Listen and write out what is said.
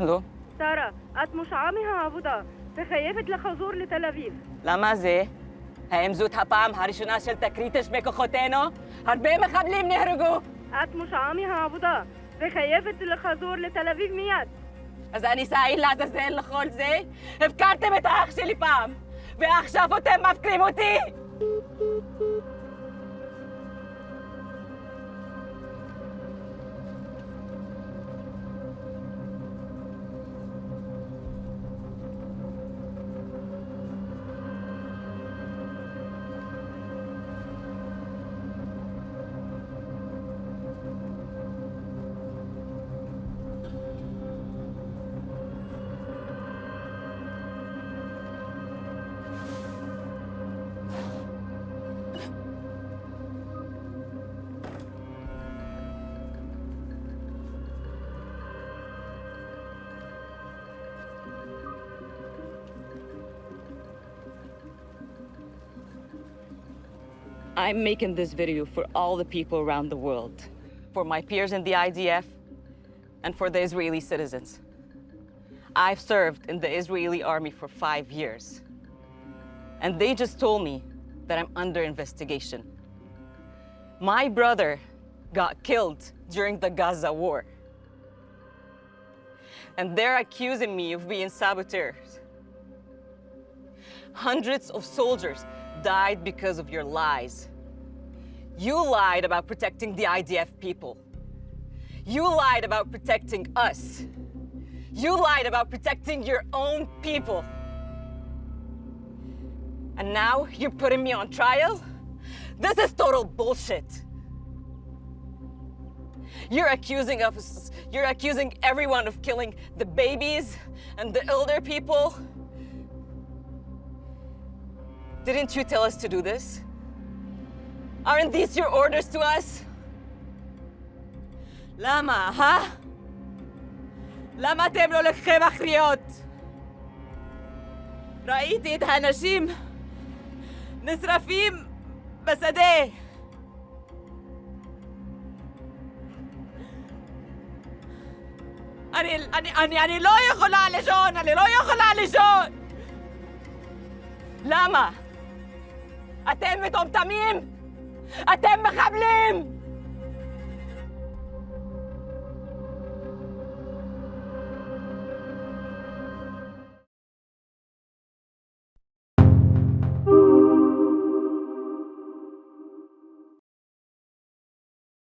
הלו? سارة את מושעה מהעבודה וחייבת לחזור לתל אביב. למה זה? האם זאת הפעם הראשונה של תקרית בכוחותינו? הרבה מחבלים נהרגו! את מושעה מהעבודה וחייבת לחזור לתל אביב מיד. אז אני סעיל לעזאזל לכל זה? הפקרתם את האח שלי פעם, ועכשיו אתם מפקירים אותי! I'm making this video for all the people around the world, for my peers in the IDF, and for the Israeli citizens. I've served in the Israeli army for 5 years, and they just told me that I'm under investigation. My brother got killed during the Gaza war, and they're accusing me of being saboteurs. Hundreds of soldiers died because of your lies. You lied about protecting the IDF people. You lied about protecting us. You lied about protecting your own people. And now you're putting me on trial? This is total bullshit. You're accusing everyone of killing the babies and the elder people. Didn't you tell us to do this? Aren't these your orders to us? למה, למה אתם לא לקחים אחריות? ראיתי את האנשים נשרפים בשדה. אני לא יכולה לישון, אני לא יכולה לישון! למה? אתם מטומטמים? אתם מחבלים!